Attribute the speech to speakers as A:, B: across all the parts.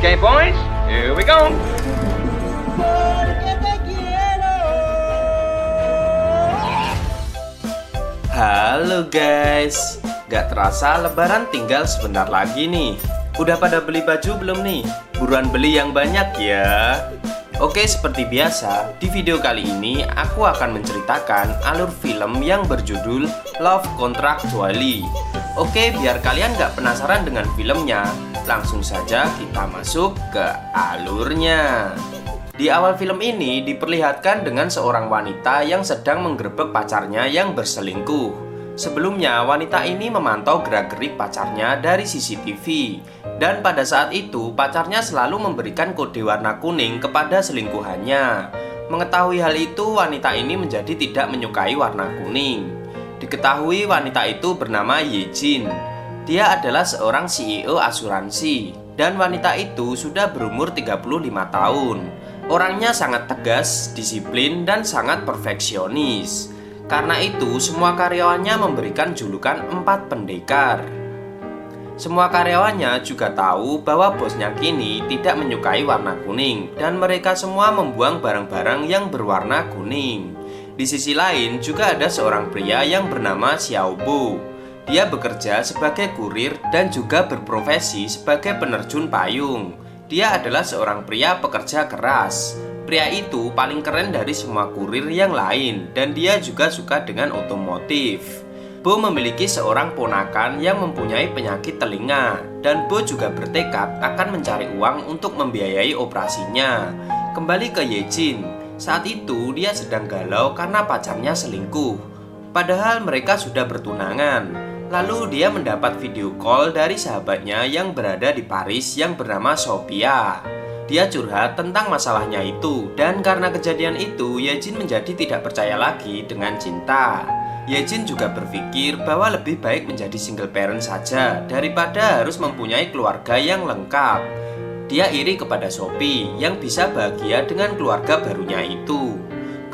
A: Okay, boys, here we go.
B: Halo guys, gak terasa lebaran tinggal sebentar lagi nih. Udah pada beli baju belum nih? Buruan beli yang banyak ya. Oke, seperti biasa, di video kali ini aku akan menceritakan alur film yang berjudul Love Contractually. Oke, biar kalian gak penasaran dengan filmnya, langsung saja kita masuk ke alurnya. Di awal film ini diperlihatkan dengan seorang wanita yang sedang menggerebek pacarnya yang berselingkuh. Sebelumnya, wanita ini memantau gerak-gerik pacarnya dari CCTV. Dan pada saat itu, pacarnya selalu memberikan kode warna kuning kepada selingkuhannya. Mengetahui hal itu, wanita ini menjadi tidak menyukai warna kuning. Diketahui wanita itu bernama Yejin. Dia adalah seorang CEO asuransi. Dan wanita itu sudah berumur 35 tahun. Orangnya sangat tegas, disiplin, dan sangat perfeksionis. Karena itu, semua karyawannya memberikan julukan 4 pendekar. Semua karyawannya juga tahu bahwa bosnya kini tidak menyukai warna kuning, dan mereka semua membuang barang-barang yang berwarna kuning. Di sisi lain, juga ada seorang pria yang bernama Xiaobo. Dia bekerja sebagai kurir dan juga berprofesi sebagai penerjun payung. Dia adalah seorang pria pekerja keras. Pria itu paling keren dari semua kurir yang lain, dan dia juga suka dengan otomotif. Bo memiliki seorang ponakan yang mempunyai penyakit telinga, dan Bo juga bertekad akan mencari uang untuk membiayai operasinya. Kembali ke Yejin, saat itu dia sedang galau karena pacarnya selingkuh. Padahal mereka sudah bertunangan. Lalu dia mendapat video call dari sahabatnya yang berada di Paris yang bernama Sophia. Dia curhat tentang masalahnya itu, dan karena kejadian itu, Yejin menjadi tidak percaya lagi dengan cinta. Yejin juga berpikir bahwa lebih baik menjadi single parent saja daripada harus mempunyai keluarga yang lengkap. Dia iri kepada Sophie yang bisa bahagia dengan keluarga barunya itu.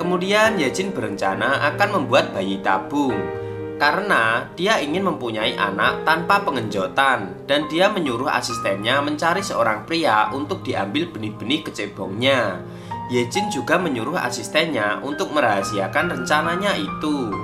B: Kemudian Yejin berencana akan membuat bayi tabung. Karena dia ingin mempunyai anak tanpa pengenjotan, dan dia menyuruh asistennya mencari seorang pria untuk diambil benih-benih kecebongnya. Yejin juga menyuruh asistennya untuk merahasiakan rencananya itu.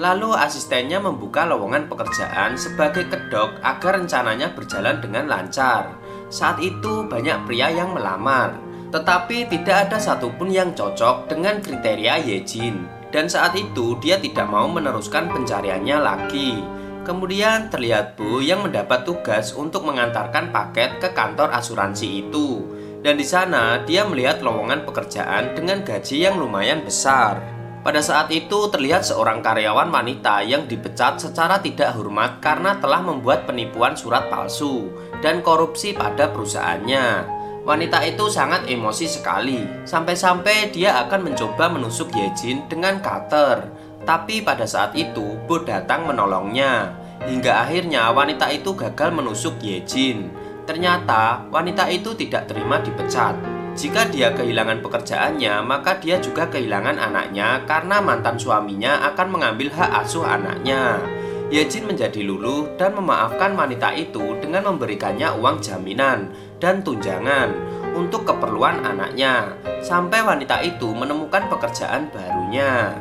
B: Lalu asistennya membuka lowongan pekerjaan sebagai kedok agar rencananya berjalan dengan lancar. Saat itu banyak pria yang melamar, tetapi tidak ada satupun yang cocok dengan kriteria Yejin. Dan saat itu dia tidak mau meneruskan pencariannya lagi. Kemudian terlihat Bo yang mendapat tugas untuk mengantarkan paket ke kantor asuransi itu. Dan di sana dia melihat lowongan pekerjaan dengan gaji yang lumayan besar. Pada saat itu terlihat seorang karyawan wanita yang dipecat secara tidak hormat karena telah membuat penipuan surat palsu dan korupsi pada perusahaannya. Wanita itu sangat emosi sekali, sampai-sampai dia akan mencoba menusuk Yejin dengan cutter. Tapi pada saat itu, Bo datang menolongnya. Hingga akhirnya wanita itu gagal menusuk Yejin. Ternyata wanita itu tidak terima dipecat. Jika dia kehilangan pekerjaannya, maka dia juga kehilangan anaknya karena mantan suaminya akan mengambil hak asuh anaknya. Yejin menjadi luluh dan memaafkan wanita itu dengan memberikannya uang jaminan dan tunjangan untuk keperluan anaknya, sampai wanita itu menemukan pekerjaan barunya.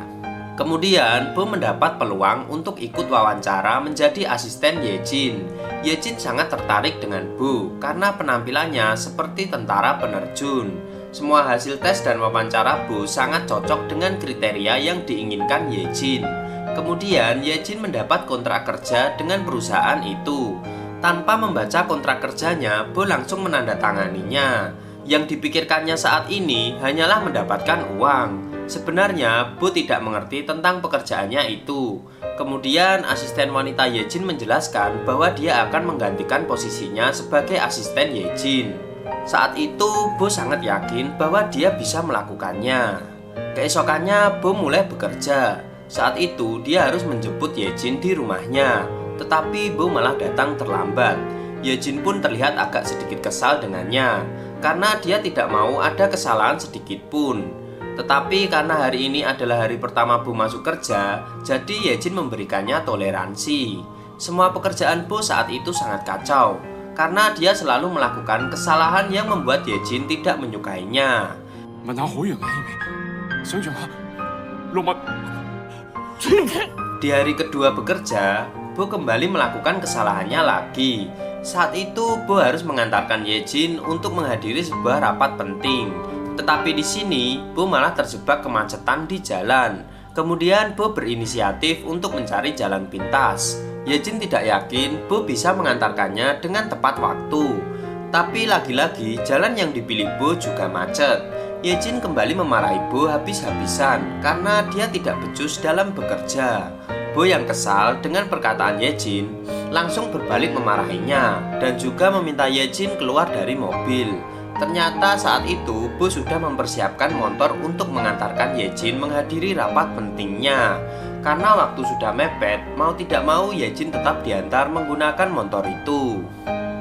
B: Kemudian Bo mendapat peluang untuk ikut wawancara menjadi asisten Yejin. Yejin sangat tertarik dengan Bo karena penampilannya seperti tentara penerjun. Semua hasil tes dan wawancara Bo sangat cocok dengan kriteria yang diinginkan Yejin. Kemudian Yejin mendapat kontrak kerja dengan perusahaan itu. Tanpa membaca kontrak kerjanya, Bo langsung menandatanganinya. Yang dipikirkannya saat ini hanyalah mendapatkan uang. Sebenarnya Bo tidak mengerti tentang pekerjaannya itu. Kemudian asisten wanita Yejin menjelaskan bahwa dia akan menggantikan posisinya sebagai asisten Yejin. Saat itu Bo sangat yakin bahwa dia bisa melakukannya. Keesokannya Bo mulai bekerja. Saat itu dia harus menjemput Yejin di rumahnya, tetapi Bo malah datang terlambat. Yejin pun terlihat agak sedikit kesal dengannya, karena dia tidak mau ada kesalahan sedikit pun. Tetapi karena hari ini adalah hari pertama Bo masuk kerja, jadi Yejin memberikannya toleransi. Semua pekerjaan Bo saat itu sangat kacau. karena dia selalu melakukan kesalahan yang membuat Yejin tidak menyukainya. Di hari kedua bekerja, Bo kembali melakukan kesalahannya lagi. Saat itu Bo harus mengantarkan Yejin untuk menghadiri sebuah rapat penting. Tetapi di sini Bo malah terjebak kemacetan di jalan. Kemudian Bo berinisiatif untuk mencari jalan pintas. Yejin tidak yakin Bo bisa mengantarkannya dengan tepat waktu. Tapi lagi-lagi jalan yang dipilih Bo juga macet. Yejin kembali memarahi Bo habis-habisan karena dia tidak becus dalam bekerja. Bo yang kesal dengan perkataan Yejin langsung berbalik memarahinya dan juga meminta Yejin keluar dari mobil. Ternyata saat itu Bo sudah mempersiapkan motor untuk mengantarkan Yejin menghadiri rapat pentingnya. Karena waktu sudah mepet, mau tidak mau Yejin tetap diantar menggunakan motor itu.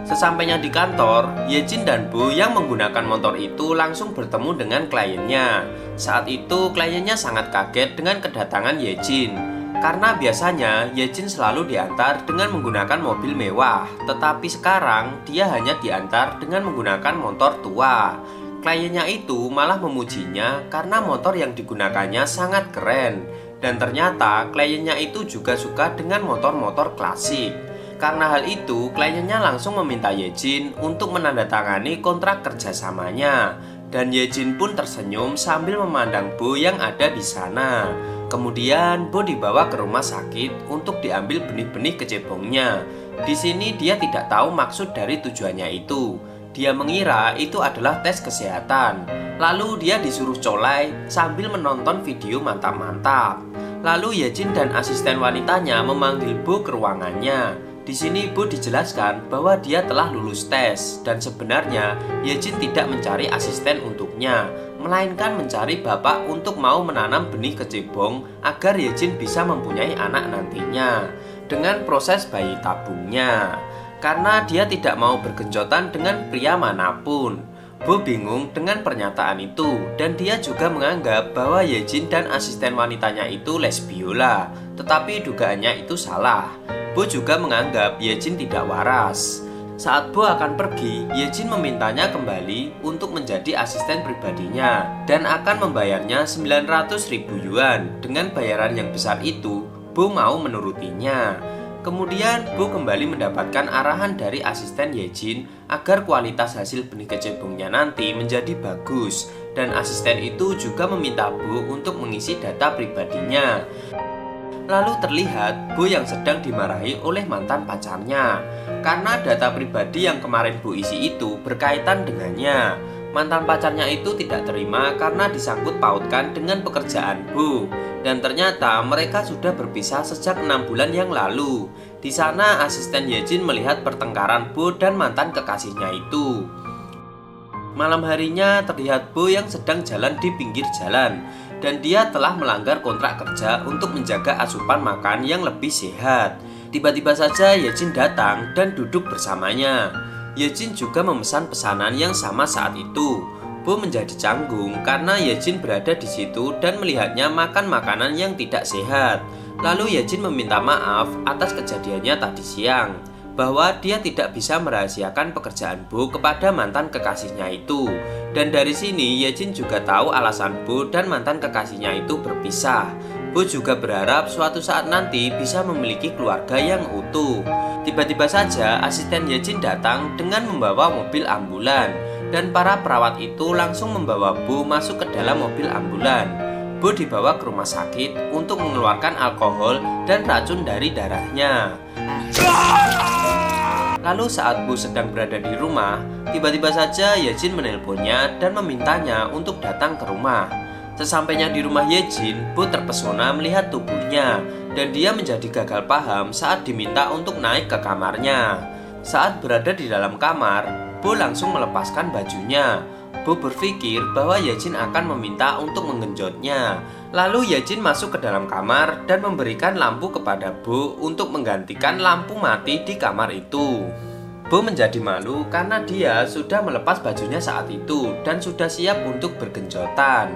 B: Sesampainya di kantor, Yejin dan Bo yang menggunakan motor itu langsung bertemu dengan kliennya. Saat itu kliennya sangat kaget dengan kedatangan Yejin. Karena biasanya Yejin selalu diantar dengan menggunakan mobil mewah, tetapi sekarang dia hanya diantar dengan menggunakan motor tua. Kliennya itu malah memujinya karena motor yang digunakannya sangat keren. Dan ternyata kliennya itu juga suka dengan motor-motor klasik. Karena hal itu, kliennya langsung meminta Yejin untuk menandatangani kontrak kerjasamanya. Dan Yejin pun tersenyum sambil memandang Bo yang ada di sana. Kemudian Bo dibawa ke rumah sakit untuk diambil benih-benih kecebongnya. Di sini dia tidak tahu maksud dari tujuannya itu. Dia mengira itu adalah tes kesehatan. Lalu dia disuruh colai sambil menonton video mantap-mantap. Lalu Yejin dan asisten wanitanya memanggil Bo ke ruangannya. Di sini Bo dijelaskan bahwa dia telah lulus tes dan sebenarnya Yejin tidak mencari asisten untuknya, melainkan mencari bapak untuk mau menanam benih kecebong agar Yejin bisa mempunyai anak nantinya dengan proses bayi tabungnya. Karena dia tidak mau bergencotan dengan pria manapun. Bo bingung dengan pernyataan itu dan dia juga menganggap bahwa Yejin dan asisten wanitanya itu lesbiola, tetapi dugaannya itu salah. Bo juga menganggap Yejin tidak waras. Saat Bo akan pergi, Yejin memintanya kembali untuk menjadi asisten pribadinya dan akan membayarnya 900.000 yuan. Dengan bayaran yang besar itu, Bo mau menurutinya. Kemudian Bo kembali mendapatkan arahan dari asisten Yejin agar kualitas hasil benih kecebongnya nanti menjadi bagus. Dan asisten itu juga meminta Bo untuk mengisi data pribadinya. Lalu terlihat Bo yang sedang dimarahi oleh mantan pacarnya karena data pribadi yang kemarin Bo isi itu berkaitan dengannya. Mantan pacarnya itu tidak terima karena disangkut pautkan dengan pekerjaan Bo. Dan ternyata mereka sudah berpisah sejak 6 bulan yang lalu. Di sana asisten Yejin melihat pertengkaran Bo dan mantan kekasihnya itu. Malam harinya terlihat Bo yang sedang jalan di pinggir jalan. Dan dia telah melanggar kontrak kerja untuk menjaga asupan makan yang lebih sehat. Tiba-tiba saja Yejin datang dan duduk bersamanya. Yejin juga memesan pesanan yang sama saat itu. Bo menjadi canggung karena Yejin berada di situ dan melihatnya makan makanan yang tidak sehat. Lalu Yejin meminta maaf atas kejadiannya tadi siang, bahwa dia tidak bisa merahasiakan pekerjaan Bo kepada mantan kekasihnya itu. Dan dari sini Yejin juga tahu alasan Bo dan mantan kekasihnya itu berpisah. Bo juga berharap suatu saat nanti bisa memiliki keluarga yang utuh. Tiba-tiba saja asisten Yejin datang dengan membawa mobil ambulan. Dan para perawat itu langsung membawa Bo masuk ke dalam mobil ambulan. Bo dibawa ke rumah sakit untuk mengeluarkan alkohol dan racun dari darahnya. Lalu saat Bo sedang berada di rumah, tiba-tiba saja Yejin menelponnya dan memintanya untuk datang ke rumah. Sesampainya di rumah Yejin, Bo terpesona melihat tubuhnya dan dia menjadi gagal paham saat diminta untuk naik ke kamarnya. Saat berada di dalam kamar, Bo langsung melepaskan bajunya. Bo berpikir bahwa Yejin akan meminta untuk menggenjotnya. Lalu Yejin masuk ke dalam kamar dan memberikan lampu kepada Bo untuk menggantikan lampu mati di kamar itu. Bo menjadi malu karena dia sudah melepas bajunya saat itu dan sudah siap untuk bergenjotan.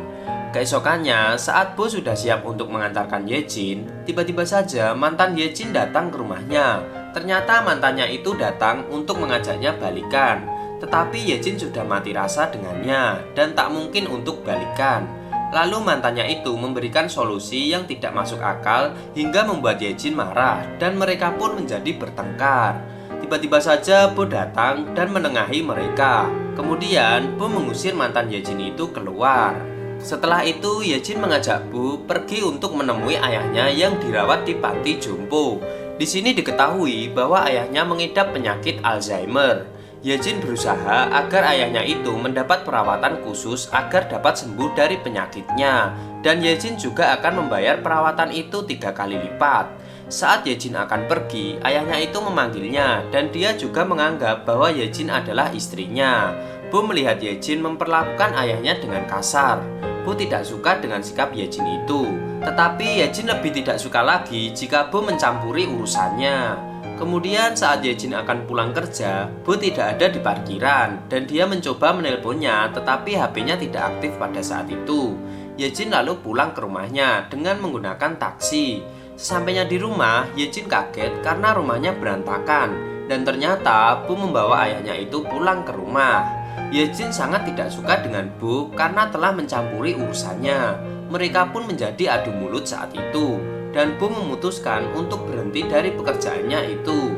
B: Keesokannya, saat Bo sudah siap untuk mengantarkan Yejin, tiba-tiba saja mantan Yejin datang ke rumahnya. Ternyata mantannya itu datang untuk mengajaknya balikan, tetapi Yejin sudah mati rasa dengannya dan tak mungkin untuk balikan. Lalu mantannya itu memberikan solusi yang tidak masuk akal hingga membuat Yejin marah dan mereka pun menjadi bertengkar. Tiba-tiba saja Bo datang dan menengahi mereka. Kemudian Bo mengusir mantan Yejin itu keluar. Setelah itu Yejin mengajak Bo pergi untuk menemui ayahnya yang dirawat di panti jompo. Di sini diketahui bahwa ayahnya mengidap penyakit Alzheimer. Yejin berusaha agar ayahnya itu mendapat perawatan khusus agar dapat sembuh dari penyakitnya. Dan Yejin juga akan membayar perawatan itu 3 kali lipat. Saat Yejin akan pergi, ayahnya itu memanggilnya dan dia juga menganggap bahwa Yejin adalah istrinya. Bo melihat Yejin memperlakukan ayahnya dengan kasar. Bo tidak suka dengan sikap Yejin itu. Tetapi Yejin lebih tidak suka lagi jika Bo mencampuri urusannya. Kemudian saat Yejin akan pulang kerja, Bo tidak ada di parkiran dan dia mencoba menelponnya tetapi HP-nya tidak aktif pada saat itu. Yejin lalu pulang ke rumahnya dengan menggunakan taksi. Sesampainya di rumah, Yejin kaget karena rumahnya berantakan dan ternyata Bo membawa ayahnya itu pulang ke rumah. Yejin sangat tidak suka dengan Bo karena telah mencampuri urusannya. Mereka pun menjadi adu mulut saat itu. Dan Bo memutuskan untuk berhenti dari pekerjaannya itu.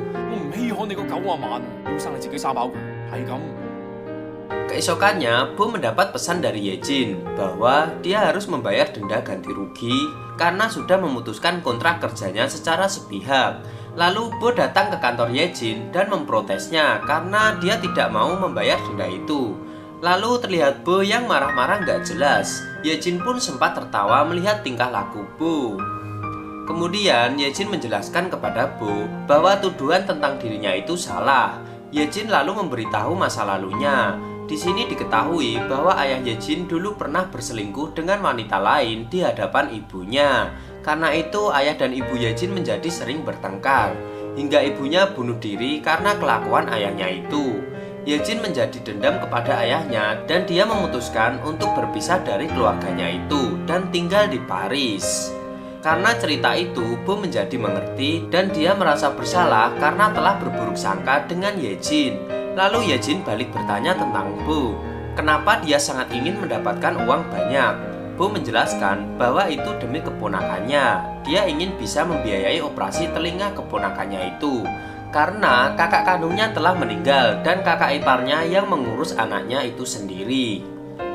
B: Keesokannya, Bo mendapat pesan dari Yejin bahwa dia harus membayar denda ganti rugi karena sudah memutuskan kontrak kerjanya secara sepihak. Lalu Bo datang ke kantor Yejin dan memprotesnya karena dia tidak mau membayar denda itu. Lalu terlihat Bo yang marah-marah gak jelas. Yejin pun sempat tertawa melihat tingkah laku Bo. Kemudian Yejin menjelaskan kepada Bo bahwa tuduhan tentang dirinya itu salah. Yejin lalu memberitahu masa lalunya. Di sini diketahui bahwa ayah Yejin dulu pernah berselingkuh dengan wanita lain di hadapan ibunya. Karena itu ayah dan ibu Yejin menjadi sering bertengkar. Hingga ibunya bunuh diri karena kelakuan ayahnya itu. Yejin menjadi dendam kepada ayahnya dan dia memutuskan untuk berpisah dari keluarganya itu dan tinggal di Paris. Karena cerita itu, Bo menjadi mengerti dan dia merasa bersalah karena telah berburuk sangka dengan Yejin. Lalu Yejin balik bertanya tentang Bo, kenapa dia sangat ingin mendapatkan uang banyak. Bo menjelaskan bahwa itu demi keponakannya. Dia ingin bisa membiayai operasi telinga keponakannya itu. Karena kakak kandungnya telah meninggal dan kakak iparnya yang mengurus anaknya itu sendiri.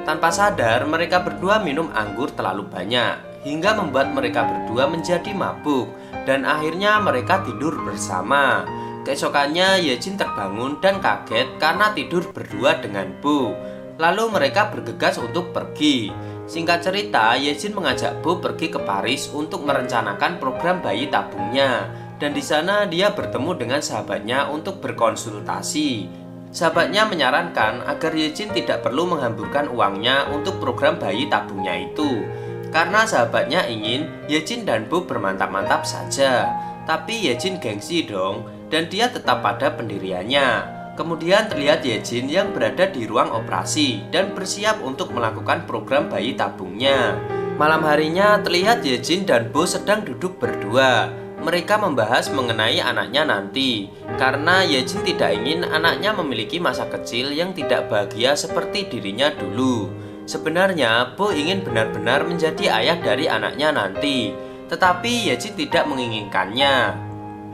B: Tanpa sadar, mereka berdua minum anggur terlalu banyak hingga membuat mereka berdua menjadi mabuk dan akhirnya mereka tidur bersama. Keesokannya Yejin terbangun dan kaget karena tidur berdua dengan Bo. Lalu mereka bergegas untuk pergi. Singkat cerita, Yejin mengajak Bo pergi ke Paris untuk merencanakan program bayi tabungnya. Dan di sana dia bertemu dengan sahabatnya untuk berkonsultasi. Sahabatnya menyarankan agar Yejin tidak perlu menghamburkan uangnya untuk program bayi tabungnya itu. Karena sahabatnya ingin Yejin dan Bo bermantap-mantap saja. Tapi Yejin gengsi dong, dan dia tetap pada pendiriannya. Kemudian terlihat Yejin yang berada di ruang operasi dan bersiap untuk melakukan program bayi tabungnya. Malam harinya terlihat Yejin dan Bo sedang duduk berdua. Mereka membahas mengenai anaknya nanti. Karena Yejin tidak ingin anaknya memiliki masa kecil yang tidak bahagia seperti dirinya dulu. Sebenarnya, Bo ingin benar-benar menjadi ayah dari anaknya nanti. Tetapi Yejin tidak menginginkannya.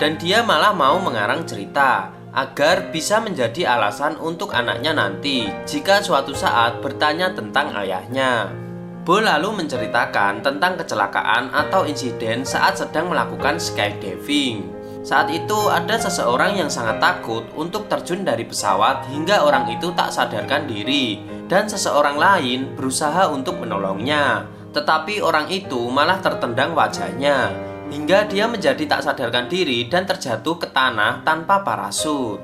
B: Dan dia malah mau mengarang cerita agar bisa menjadi alasan untuk anaknya nanti jika suatu saat bertanya tentang ayahnya. Bo lalu menceritakan tentang kecelakaan atau insiden saat sedang melakukan skydiving. Saat itu ada seseorang yang sangat takut untuk terjun dari pesawat hingga orang itu tak sadarkan diri dan seseorang lain berusaha untuk menolongnya. Tetapi orang itu malah tertendang wajahnya hingga dia menjadi tak sadarkan diri dan terjatuh ke tanah tanpa parasut.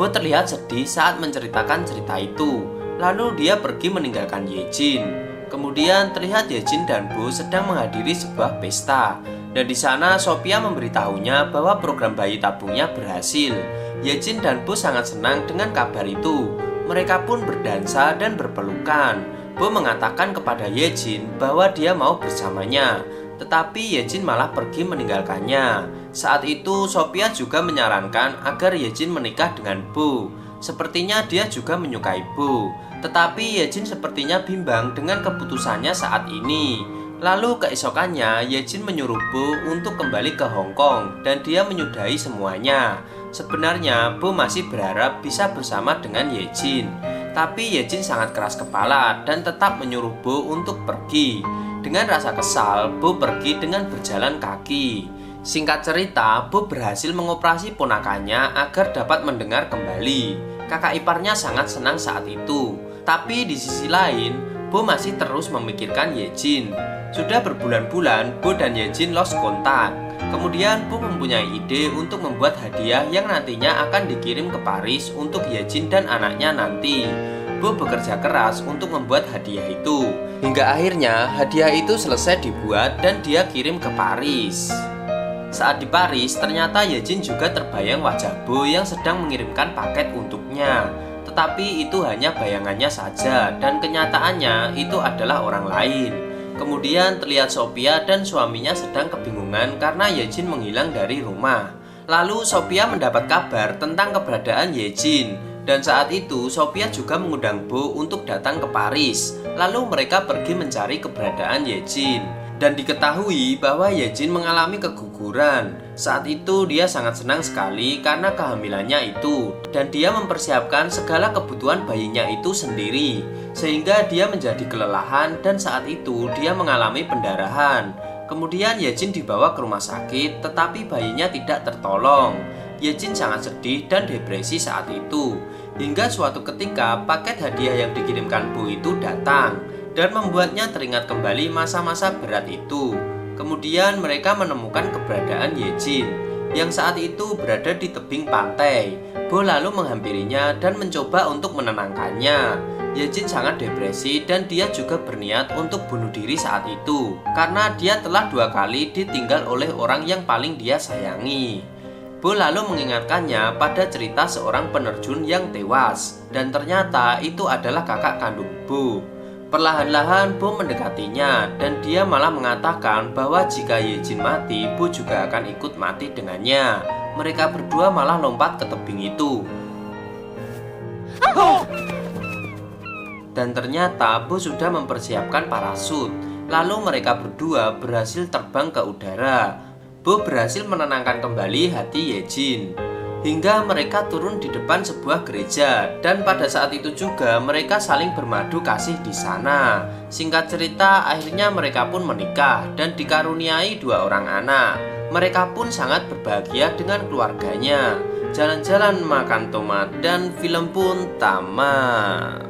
B: Bo terlihat sedih saat menceritakan cerita itu. Lalu dia pergi meninggalkan Yejin. Kemudian terlihat Yejin dan Bo sedang menghadiri sebuah pesta. Dan di sana Sophia memberitahunya bahwa program bayi tabungnya berhasil. Yejin dan Bo sangat senang dengan kabar itu. Mereka pun berdansa dan berpelukan. Bo mengatakan kepada Yejin bahwa dia mau bersamanya. Tetapi Yejin malah pergi meninggalkannya. Saat itu Sophia juga menyarankan agar Yejin menikah dengan Bo. Sepertinya dia juga menyukai Bo. Tetapi Yejin sepertinya bimbang dengan keputusannya saat ini. Lalu keesokannya Yejin menyuruh Bo untuk kembali ke Hong Kong dan dia menyudahi semuanya. Sebenarnya Bo masih berharap bisa bersama dengan Yejin. Tapi Yejin sangat keras kepala dan tetap menyuruh Bo untuk pergi. Dengan rasa kesal, Bo pergi dengan berjalan kaki. Singkat cerita, Bo berhasil mengoperasi ponakannya agar dapat mendengar kembali. Kakak iparnya sangat senang saat itu. Tapi di sisi lain, Bo masih terus memikirkan Yejin. Sudah berbulan-bulan, Bo dan Yejin lost kontak. Kemudian Bo mempunyai ide untuk membuat hadiah yang nantinya akan dikirim ke Paris untuk Yejin dan anaknya nanti. Bo bekerja keras untuk membuat hadiah itu. Hingga akhirnya hadiah itu selesai dibuat dan dia kirim ke Paris. Saat di Paris, ternyata Yejin juga terbayang wajah Bo yang sedang mengirimkan paket untuknya. Tetapi itu hanya bayangannya saja dan kenyataannya itu adalah orang lain. Kemudian terlihat Sophia dan suaminya sedang kebingungan karena Yejin menghilang dari rumah. Lalu Sophia mendapat kabar tentang keberadaan Yejin. Dan saat itu Sophia juga mengundang Bo untuk datang ke Paris. Lalu mereka pergi mencari keberadaan Yejin. Dan diketahui bahwa Yejin mengalami keguguran. Saat itu dia sangat senang sekali karena kehamilannya itu. Dan dia mempersiapkan segala kebutuhan bayinya itu sendiri. Sehingga dia menjadi kelelahan dan saat itu dia mengalami pendarahan. Kemudian Yejin dibawa ke rumah sakit tetapi bayinya tidak tertolong. Yejin sangat sedih dan depresi saat itu. Hingga suatu ketika paket hadiah yang dikirimkan Bo itu datang dan membuatnya teringat kembali masa-masa berat itu. Kemudian mereka menemukan keberadaan Yejin yang saat itu berada di tebing pantai. Bo lalu menghampirinya dan mencoba untuk menenangkannya. Yejin sangat depresi dan dia juga berniat untuk bunuh diri saat itu karena dia telah 2 kali ditinggal oleh orang yang paling dia sayangi. Bo lalu mengingatkannya pada cerita seorang penerjun yang tewas dan ternyata itu adalah kakak kandung Bo. Perlahan-lahan Bo mendekatinya dan dia malah mengatakan bahwa jika Yejin mati, Bo juga akan ikut mati dengannya. Mereka berdua malah lompat ke tebing itu. Dan ternyata Bo sudah mempersiapkan parasut. Lalu mereka berdua berhasil terbang ke udara. Bo berhasil menenangkan kembali hati Yejin. Hingga mereka turun di depan sebuah gereja. Dan pada saat itu juga mereka saling bermadu kasih di sana. Singkat cerita, akhirnya mereka pun menikah dan dikaruniai 2 orang anak. Mereka pun sangat berbahagia dengan keluarganya. Jalan-jalan makan tomat dan film pun tamat.